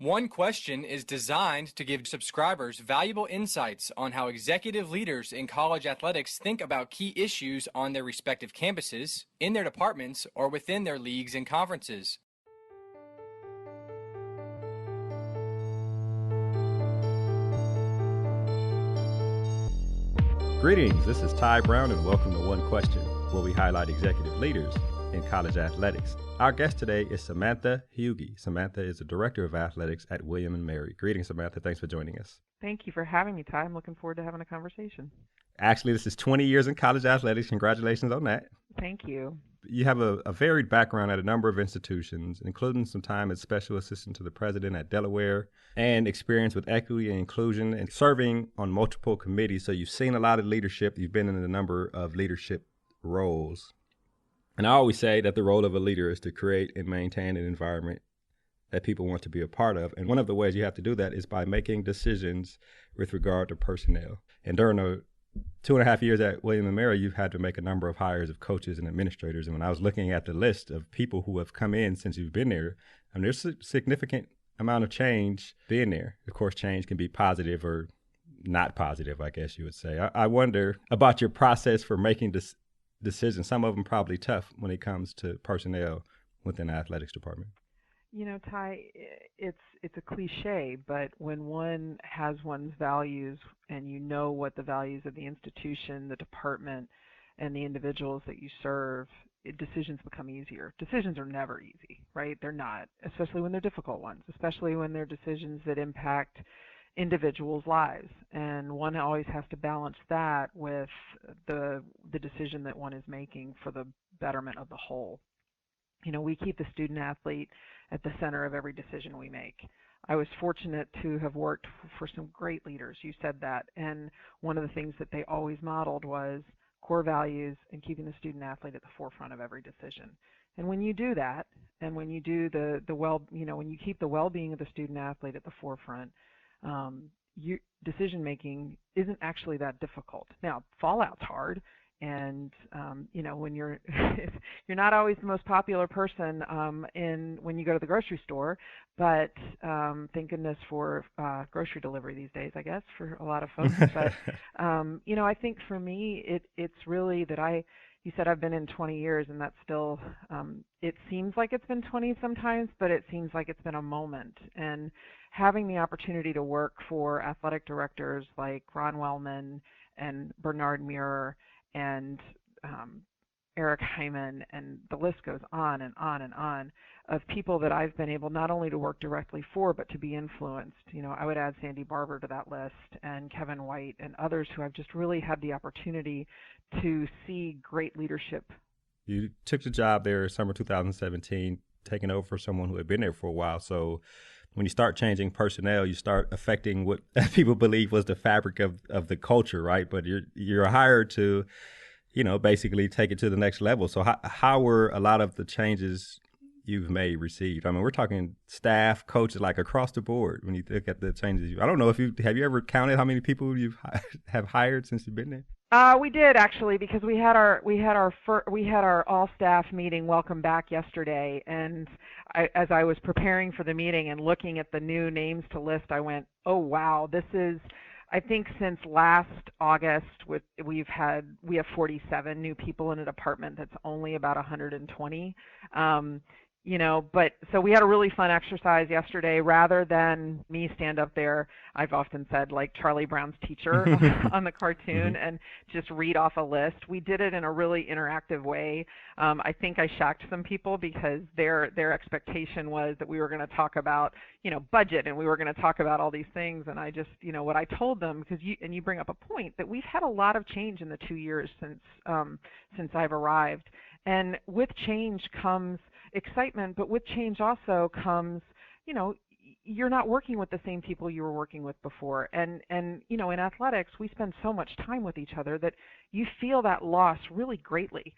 One Question is designed to give subscribers valuable insights on how executive leaders in college athletics think about key issues on their respective campuses, in their departments, or within their leagues and conferences. Greetings, this is Ty Brown and welcome to One Question, where we highlight executive leaders in college athletics. Our guest today is Samantha Huge. Samantha is the Director of Athletics at William & Mary. Greetings, Samantha. Thanks for joining us. Thank you for having me, Ty. I'm looking forward to having a conversation. Actually, this is 20 years in college athletics. Congratulations on that. Thank you. You have a varied background at a number of institutions, including some time as Special Assistant to the President at Delaware and experience with equity and inclusion and serving on multiple committees. So you've seen a lot of leadership. You've been in a number of leadership roles. And I always say that the role of a leader is to create and maintain an environment that people want to be a part of. And one of the ways you have to do that is by making decisions with regard to personnel. And during the 2.5 years at William & Mary, you've had to make a number of hires of coaches and administrators. And when I was looking at the list of people who have come in since you've been there, I mean, there's a significant amount of change being there. Of course, change can be positive or not positive, I guess you would say. I wonder about your process for making decisions. Some of them probably tough when it comes to personnel within the athletics department. You know, Ty, it's a cliche, but when one has one's values and you know what the values of the institution, the department, and the individuals that you serve, decisions become easier. Decisions are never easy, right? They're not, especially when they're difficult ones, especially when they're decisions that impact individuals' lives. And one always has to balance that with the decision that one is making for the betterment of the whole. You know, we keep the student athlete at the center of every decision we make. I was fortunate to have worked for some great leaders. You said that. And one of the things that they always modeled was core values and keeping the student athlete at the forefront of every decision. And when you do that, and when you do when you keep the well-being of the student athlete at the forefront, decision making isn't actually that difficult. Now, fallout's hard, and when you're you're not always the most popular person when you go to the grocery store, but thank goodness for grocery delivery these days, I guess, for a lot of folks. But I think for me, it's really that you said I've been in 20 years, and that's still, it seems like it's been 20 sometimes, but it seems like it's been a moment. And having the opportunity to work for athletic directors like Ron Wellman and Bernard Muir and Eric Hyman, and the list goes on and on and on, of people that I've been able not only to work directly for, but to be influenced. You know, I would add Sandy Barber to that list, and Kevin White, and others who I've just really had the opportunity to see great leadership. You took the job there summer 2017, taking over for someone who had been there for a while. So when you start changing personnel, you start affecting what people believe was the fabric of the culture, right? But you're hired to, basically take it to the next level. So how were a lot of the changes you've made received? I mean, we're talking staff, coaches, like across the board. When you look at the changes, I don't know if have you ever counted how many people you have hired since you've been there? We did, actually, because we had our all staff meeting, welcome back, yesterday, and as I was preparing for the meeting and looking at the new names to list, I went, oh wow, this is, I think since last August, we have 47 new people in a department that's only about 120. But so we had a really fun exercise yesterday. Rather than me stand up there, I've often said, like Charlie Brown's teacher on the cartoon, and just read off a list. We did it in a really interactive way. I think I shocked some people because their expectation was that we were going to talk about, budget, and we were going to talk about all these things. And I just, what I told them, because you bring up a point, that we've had a lot of change in the 2 years since I've arrived. And with change comes excitement, but with change also comes, you're not working with the same people you were working with before. And in athletics, we spend so much time with each other that you feel that loss really greatly.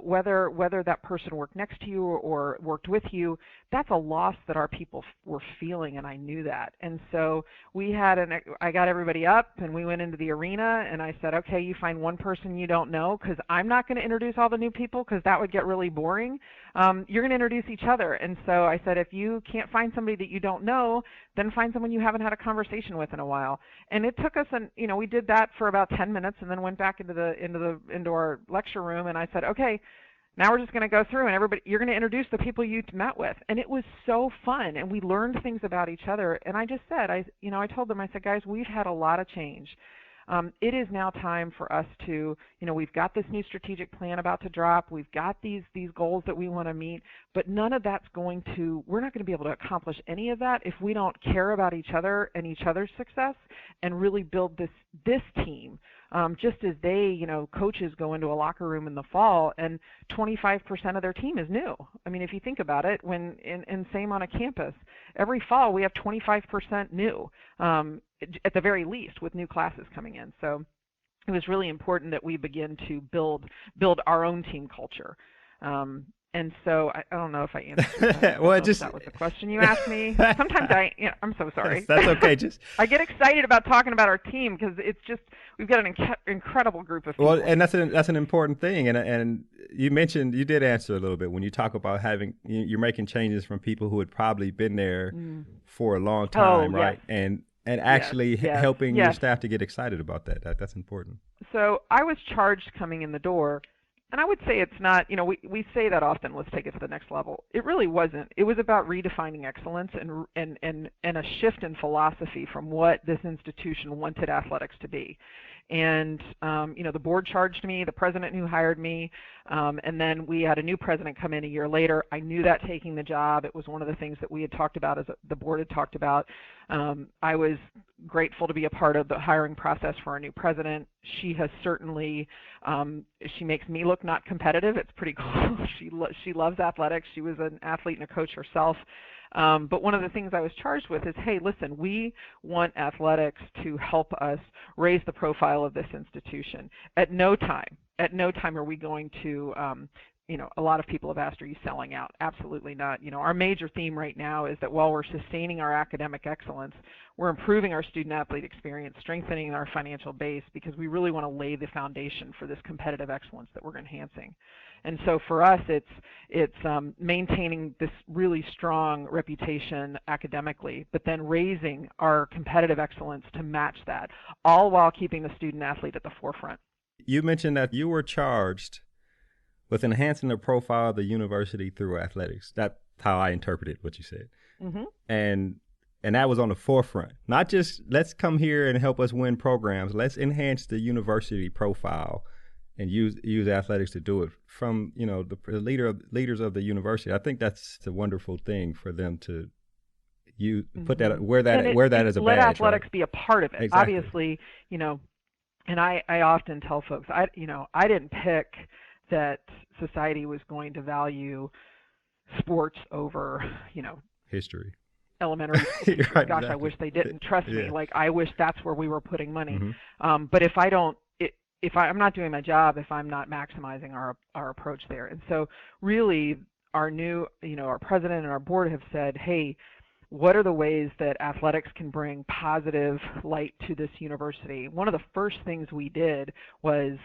Whether that person worked next to you or worked with you, that's a loss that our people were feeling, and I knew that. And so I got everybody up, and we went into the arena, and I said, okay, you find one person you don't know, because I'm not going to introduce all the new people, because that would get really boring. You're going to introduce each other. And so I said, if you can't find somebody that you don't know, know, then find someone you haven't had a conversation with in a while. And it took us, we did that for about 10 minutes, and then went back into our lecture room, and I said, okay, now we're just going to go through, and you're going to introduce the people you met with. And it was so fun, and we learned things about each other. And I just said, I told them, I said, guys, we've had a lot of change. It is now time for us to, we've got this new strategic plan about to drop. We've got these goals that we want to meet, but none of that's we're not going to be able to accomplish any of that if we don't care about each other and each other's success and really build this team. Just as coaches go into a locker room in the fall and 25% of their team is new. I mean, if you think about it, and same on a campus, every fall we have 25% new, at the very least, with new classes coming in. So it was really important that we begin to build our own team culture. And so I don't know if I answered that. Well, that was the question you asked me. Sometimes I'm so sorry. That's okay. I get excited about talking about our team because it's just we've got an incredible group of people. Well, and that's an important thing. And you mentioned, you did answer a little bit when you talk about you're making changes from people who had probably been there for a long time, right? Yes. And actually helping your staff to get excited about that. That's important. So I was charged coming in the door. And I would say it's not, we say that often, let's take it to the next level. It really wasn't. It was about redefining excellence and a shift in philosophy from what this institution wanted athletics to be. And, the board charged me, the president who hired me, and then we had a new president come in a year later. I knew that taking the job. It was one of the things that we had talked about, as the board had talked about. I was grateful to be a part of the hiring process for our new president. She has certainly, she makes me look not competitive. It's pretty cool. She loves athletics. She was an athlete and a coach herself. But one of the things I was charged with is, hey, listen, we want athletics to help us raise the profile of this institution. At no time are we going to, a lot of people have asked, are you selling out? Absolutely not. Our major theme right now is that while we're sustaining our academic excellence, we're improving our student-athlete experience, strengthening our financial base, because we really want to lay the foundation for this competitive excellence that we're enhancing. And so for us, it's maintaining this really strong reputation academically, but then raising our competitive excellence to match that, all while keeping the student-athlete at the forefront. You mentioned that you were charged with enhancing the profile of the university through athletics. That's how I interpreted what you said. Mm-hmm. And that was on the forefront. Not just let's come here and help us win programs. Let's enhance the university profile and use athletics to do it. From the leaders of the university, I think that's a wonderful thing for them to use. Put that wear that as a badge. Let athletics be a part of it. Exactly. Obviously, and I often tell folks, I didn't pick that society was going to value sports over, history, elementary school. Right, gosh, exactly. I wish they didn't. Trust me. Like, I wish that's where we were putting money. Mm-hmm. But if I'm not doing my job, if I'm not maximizing our approach there. And so really our new, our president and our board have said, hey, what are the ways that athletics can bring positive light to this university? One of the first things we did was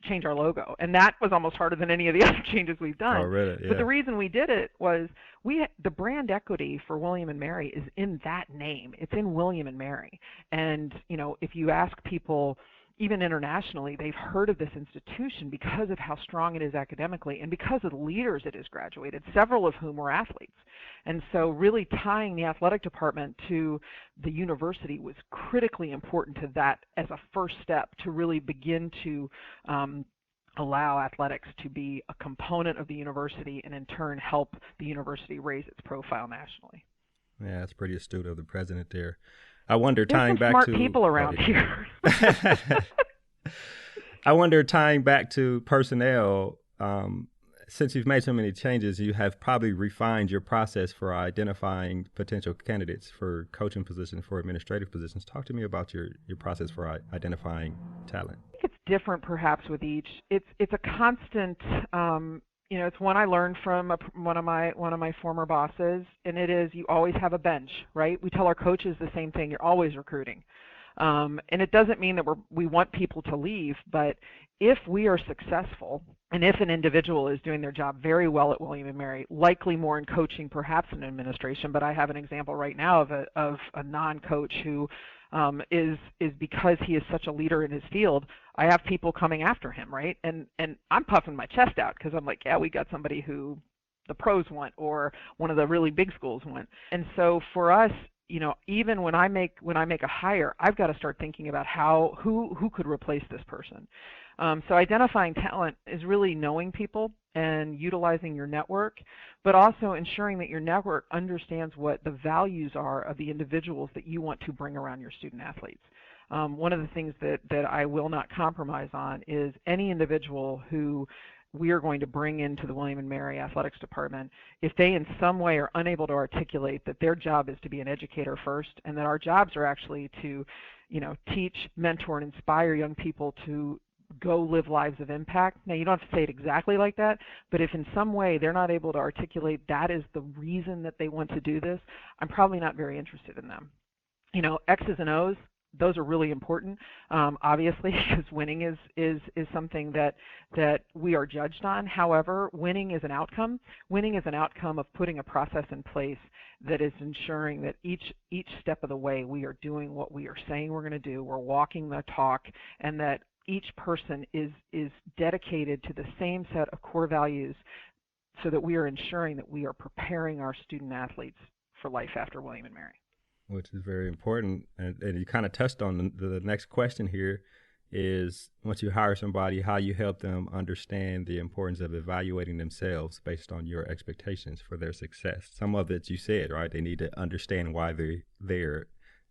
change our logo, and that was almost harder than any of the other changes we've done. Oh, really? Yeah. But the reason we did it was the brand equity for William and Mary is in that name. It's in William and Mary. And if you ask people, even internationally, they've heard of this institution because of how strong it is academically and because of the leaders it has graduated, several of whom were athletes. And so really tying the athletic department to the university was critically important to that as a first step to really begin to allow athletics to be a component of the university and in turn help the university raise its profile nationally. Yeah, that's pretty astute of the president there. I wonder, There's tying some back smart to people around here. I wonder, tying back to personnel, since you've made so many changes, you have probably refined your process for identifying potential candidates for coaching positions, for administrative positions. Talk to me about your process for identifying talent. I think it's different perhaps with each. It's a constant. It's one I learned from one of my former bosses, and it is you always have a bench, right? We tell our coaches the same thing. You're always recruiting. And it doesn't mean that we want people to leave, but if we are successful, and if an individual is doing their job very well at William & Mary, likely more in coaching, perhaps in administration, but I have an example right now of a non-coach who is because he is such a leader in his field, I have people coming after him, right? And I'm puffing my chest out because I'm like, yeah, we got somebody who the pros want or one of the really big schools want. And so for us, even when I make a hire, I've got to start thinking about who could replace this person. So identifying talent is really knowing people and utilizing your network, but also ensuring that your network understands what the values are of the individuals that you want to bring around your student athletes. One of the things that I will not compromise on is any individual who we are going to bring into the William & Mary Athletics Department, if they in some way are unable to articulate that their job is to be an educator first, and that our jobs are actually to, teach, mentor, and inspire young people to go live lives of impact. Now, you don't have to say it exactly like that, but if in some way they're not able to articulate that is the reason that they want to do this, I'm probably not very interested in them. X's and O's, those are really important, obviously, because winning is something that we are judged on. However, winning is an outcome. Winning is an outcome of putting a process in place that is ensuring that each step of the way we are doing what we are saying we're going to do, we're walking the talk, and that each person is dedicated to the same set of core values so that we are ensuring that we are preparing our student athletes for life after William & Mary. Which is very important. And you kind of touched on the next question here is, once you hire somebody, how you help them understand the importance of evaluating themselves based on your expectations for their success. Some of it you said, right? They need to understand why they're there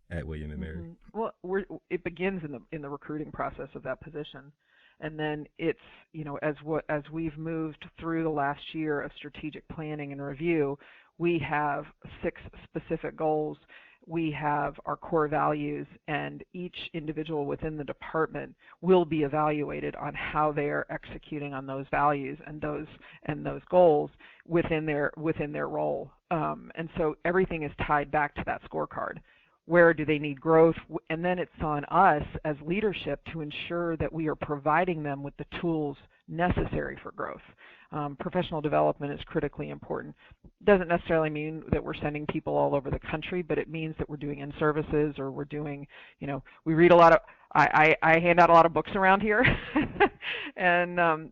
at William & Mary. Mm-hmm. Well, it begins in the recruiting process of that position. And then it's, as we've moved through the last year of strategic planning and review, we have 6 specific goals. We have our core values, and each individual within the department will be evaluated on how they are executing on those values and those goals within their role. And so everything is tied back to that scorecard. Where do they need growth? And then it's on us as leadership to ensure that we are providing them with the tools necessary for growth. Professional development is critically important. Doesn't necessarily mean that we're sending people all over the country, but it means that we're doing in-services, or we're doing, we read a lot of, I hand out a lot of books around here, and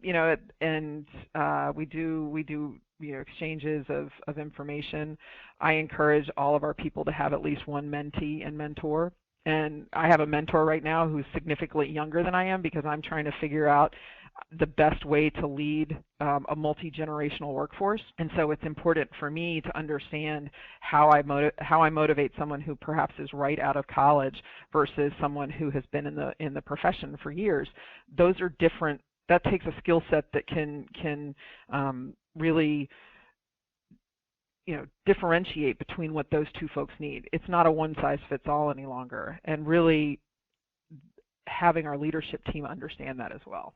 we do exchanges of information. I encourage all of our people to have at least one mentee and mentor. And I have a mentor right now who's significantly younger than I am, because I'm trying to figure out the best way to lead a multi-generational workforce. And so it's important for me to understand how I motivate someone who perhaps is right out of college versus someone who has been in the profession for years. Those are different. That takes a skill set that can really differentiate between what those two folks need. It's not a one-size-fits-all any longer, and really having our leadership team understand that as well.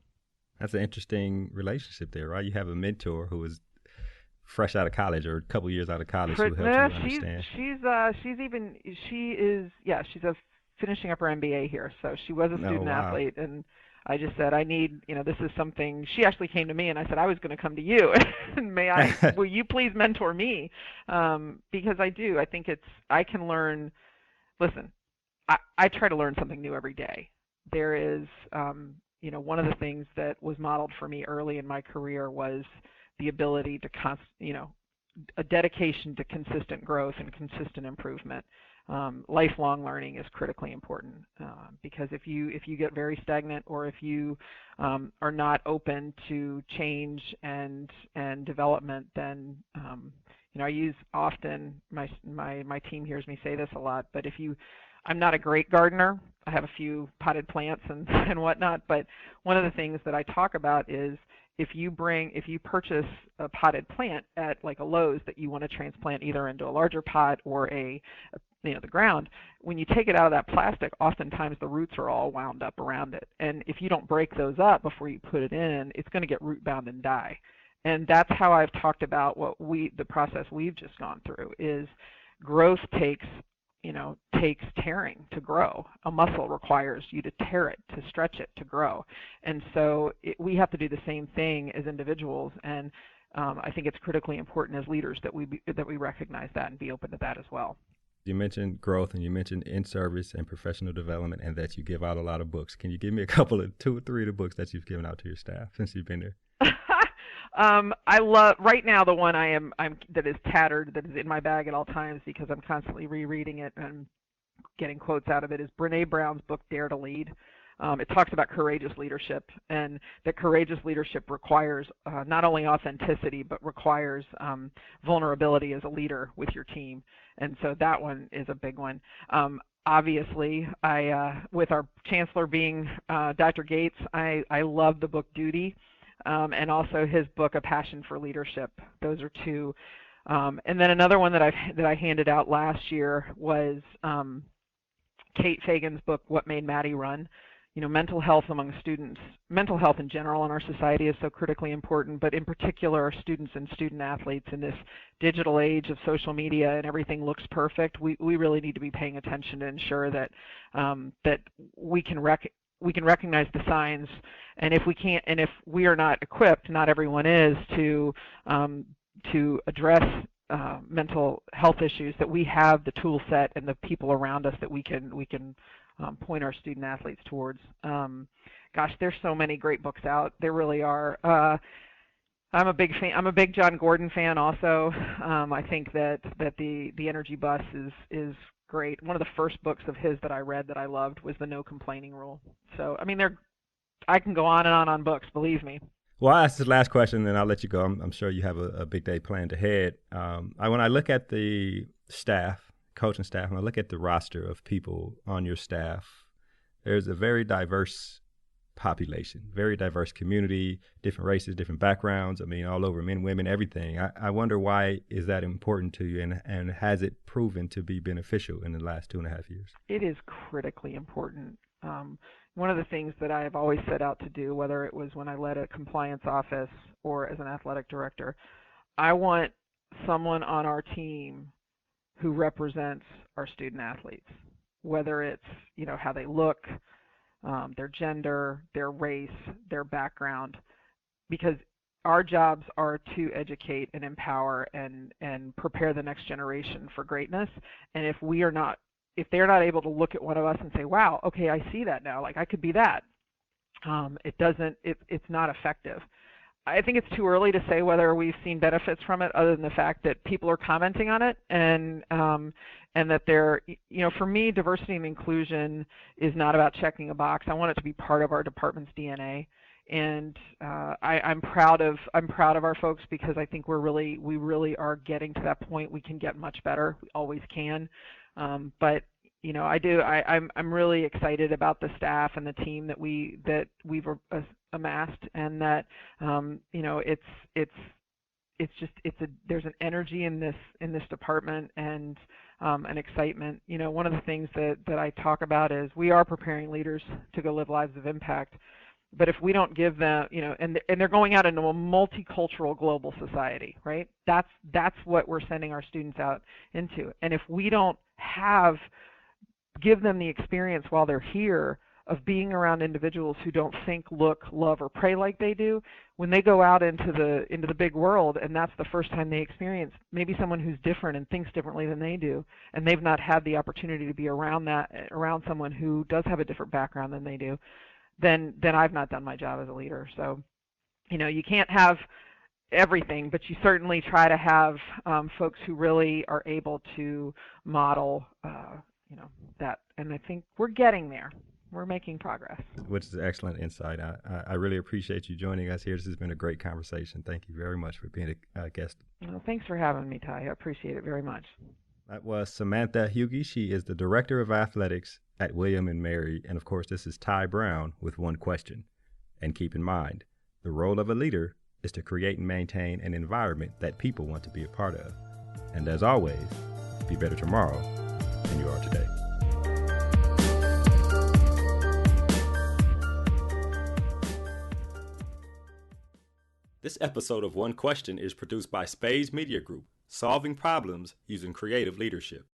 That's an interesting relationship there, right? You have a mentor who is fresh out of college or a couple years out of college who helps you understand. She's finishing up her MBA here, so she was a student athlete, and I just said, I need, this is something. She actually came to me, and I said, I was going to come to you. Will you please mentor me? Because I do. I think I can learn. Listen, I try to learn something new every day. There is, one of the things that was modeled for me early in my career was the ability to, a dedication to consistent growth and consistent improvement. Lifelong learning is critically important, because if you get very stagnant, or if you are not open to change and development, then I use often, my team hears me say this a lot, but I'm not a great gardener. I have a few potted plants and whatnot, but one of the things that I talk about is if you purchase a potted plant at like a Lowe's that you want to transplant either into a larger pot or the ground, when you take it out of that plastic, oftentimes the roots are all wound up around it. And if you don't break those up before you put it in, it's going to get root bound and die. And that's how I've talked about the process we've just gone through is growth takes takes tearing to grow. A muscle requires you to tear it, to stretch it, to grow. And so we have to do the same thing as individuals. And I think it's critically important as leaders that we recognize that and be open to that as well. You mentioned growth, and you mentioned in-service and professional development, and that you give out a lot of books. Can you give me a couple of 2 or 3 of the books that you've given out to your staff since you've been there? I love right now the one I'm that is tattered, that is in my bag at all times because I'm constantly rereading it and getting quotes out of it, is Brené Brown's book Dare to Lead. It talks about courageous leadership, and that courageous leadership requires not only authenticity but requires vulnerability as a leader with your team. And so that one is a big one. Obviously, with our chancellor being Dr. Gates, I love the book Duty. And also his book, A Passion for Leadership. Those are 2. And then another one that I handed out last year was Kate Fagan's book, What Made Maddie Run. Mental health among students, mental health in general in our society is so critically important, but in particular our students and student athletes in this digital age of social media and everything looks perfect. We really need to be paying attention to ensure that that we can recognize the signs, and if we are not equipped, not everyone is, to address mental health issues, that we have the tool set and the people around us that we can point our student athletes towards. Gosh, there's so many great books out. There really are. I'm a big fan. I'm a big John Gordon fan also. I think that the Energy Bus is great. One of the first books of his that I read that I loved was The No Complaining Rule. So, I mean, I can go on and on books, believe me. Well, I'll ask this last question, and then I'll let you go. I'm sure you have a big day planned ahead. When I look at the staff, coaching staff, and I look at the roster of people on your staff, there's a very diverse population, very diverse community, different races, different backgrounds. I mean, all over, men, women, everything. I wonder, why is that important to you, and has it proven to be beneficial in the last 2.5 years? It is critically important. One of the things that I have always set out to do, whether it was when I led a compliance office or as an athletic director, I want someone on our team who represents our student athletes, whether it's how they look, their gender, their race, their background, because our jobs are to educate and empower and prepare the next generation for greatness. And if they're not able to look at one of us and say, wow, okay, I see that now, like I could be that, it's not effective. I think it's too early to say whether we've seen benefits from it, other than the fact that people are commenting on it, and that they're, for me, diversity and inclusion is not about checking a box. I want it to be part of our department's DNA, and I'm proud of our folks, because I think we really are getting to that point. We can get much better. We always can, but I'm really excited about the staff and the team that we've amassed, and that there's an energy in this department, and an excitement. One of the things that I talk about is we are preparing leaders to go live lives of impact. But if we don't give them, and they're going out into a multicultural global society, right? That's what we're sending our students out into. And if we don't give them the experience while they're here of being around individuals who don't think, look, love, or pray like they do, when they go out into the big world, and that's the first time they experience maybe someone who's different and thinks differently than they do, and they've not had the opportunity to be around someone who does have a different background than they do, then I've not done my job as a leader. So, you can't have everything, but you certainly try to have folks who really are able to model, that. And I think we're getting there. We're making progress. Which is excellent insight. I really appreciate you joining us here. This has been a great conversation. Thank you very much for being a guest. Well, thanks for having me, Tai. I appreciate it very much. That was Samantha Huge. She is the Director of Athletics at William & Mary. And of course, this is Tai Brown with one question. And keep in mind, the role of a leader is to create and maintain an environment that people want to be a part of. And as always, be better tomorrow than you are today. This episode of One Question is produced by Spades Media Group, solving problems using creative leadership.